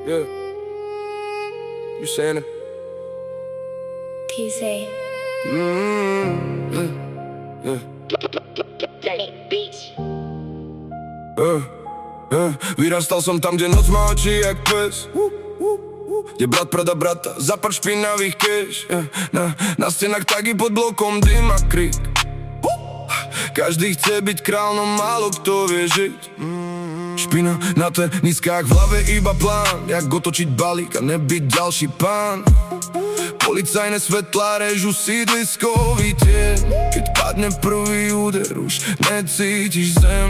Yeah. You saying it? PC. Yeah. Beach. Vyrastal som tam, kde noc má oči jak pes, kde brat prada brata za pár špinavých cash. Na stenách taky pod blokom dym a krik. Každý chce byť král, no málo kto vie žiť. Špina na teniskách, v hlave iba plán, jak otočiť balík a nebyť ďalší pán. Policajné svetlá režu sídliskový tieň, keď padne prvý úder, už necítiš zem.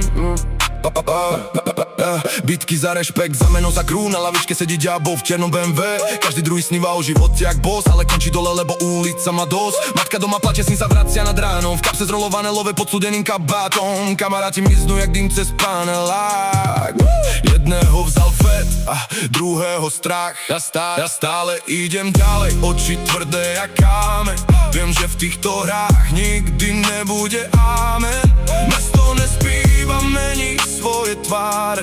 Bitky za rešpekt, za meno, za krú, na lavičke sedí ďábol v černom BMW. Každý druhý sníva o živote jak boss, ale končí dole, lebo ulica má dosť. Matka doma plače, syn sa vracia nad ránom, v kapse zrolované love pod studeným kabátom. Kamaráti miznú jak dým cez panelák. Jedného vzal fet a druhého strach. Ja stále idem ďalej, oči tvrdé jak kámeň. Viem, že v týchto hrách nikdy nebude amen. Mesto nespí, iba mení svoje tváre.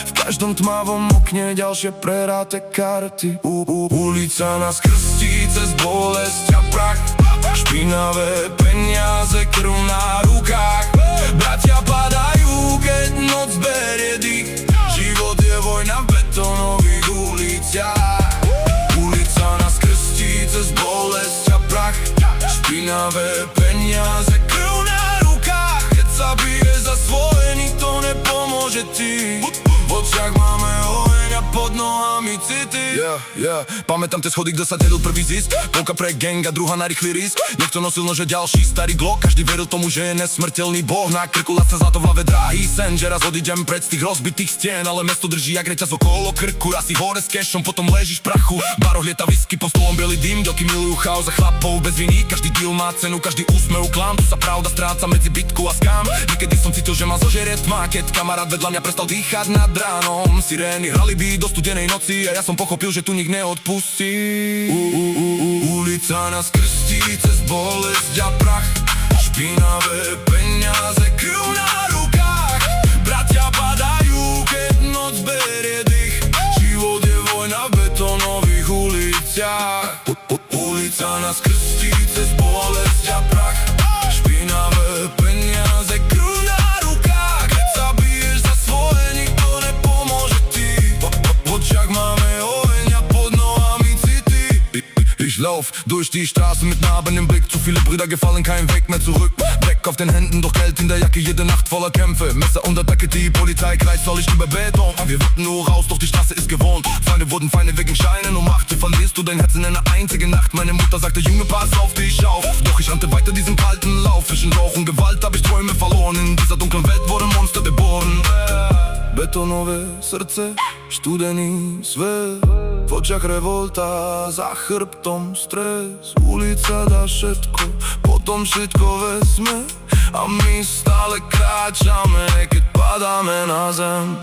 V každom tmavom okne ďalšie prehráte karty. Ulica nás krstí cez bolesť a prach. Špinavé peniaze, krv na rukách. Bratia padajú, keď noc berie dých. Život je vojna v betónových uliciach. Ulica nás krstí cez bolesť a prach. Špinavé peniaze, krv na rukách. Keď sa bije za svoje, nikto nepomôže ti. V očiach máme oheň a pod nohami city. Pamätám tie schody, kto sa delil prvý zisk. Polka pre gang a druhá na rýchly risk. Niekto nosil nože, ďalší starý Glock. Každý veril tomu, že je nesmrteľný boh. Na krku sa zlato v hlave drahý sen, že raz odídem preč z tých rozbitých stien. Ale mesto drží jak reťaz okolo krku. Raz si hore s cashom, potom ležíš v prachu. Baroch lieta whisky, pod stolom bielý dym. Ďalky milujú chaos a chlapov bez viny. Každý deal má cenu, každý úsmev klam. Tu sa pravda stráca medzi bitku a skam. Niekedy som cítil, že ma zožerie tma, keď kamarát vedľa mňa prestal dýchať nad ránom. Sirény hrali by do studenej noci a ja som pochopil, že tu nik neodpustí. Ulica nás krstí cez bolesť a prach. Špinavé peniaze, krv na rukách. Bratia padajú, keď noc berie dých. Život je vojna v betónových uliciach. Ulica nás krstí cez bolesť a prach. Špinavé peniaze, krv na rukách. Keď sa biješ za svoje, nikto nepomôže ti. V očiach máme oheň a pod nohami city. Ich lauf durch die Straße mit narbenem Blick. Zu viele Brüder gefallen, kein Weg mehr zurück. Dreck auf den Händen, doch Geld in der Jacke. Jede Nacht voller Kämpfe, Messer unter Decke. Die Polizei kreist, soll ich über Beton. Wir warten nur raus, doch die Straße ist gewohnt. Feinde wurden Feinde wegen Scheinen und Macht. Wie verlierst du dein Herz in einer einzigen Nacht? Meine Mutter sagte, Junge, pass auf dich auf. Doch ich rannte weiter diesen kalten Lauf. Zwischen Rauch und Gewalt hab ich Träume verloren. In dieser dunklen Welt wurde ein Monster geboren. Betonové srdce, studený svet. V očiach revolta, za chrbtom stres. Ulica dá všetko, potom všetko vezme. A my stále kráčame, keď padáme na zem.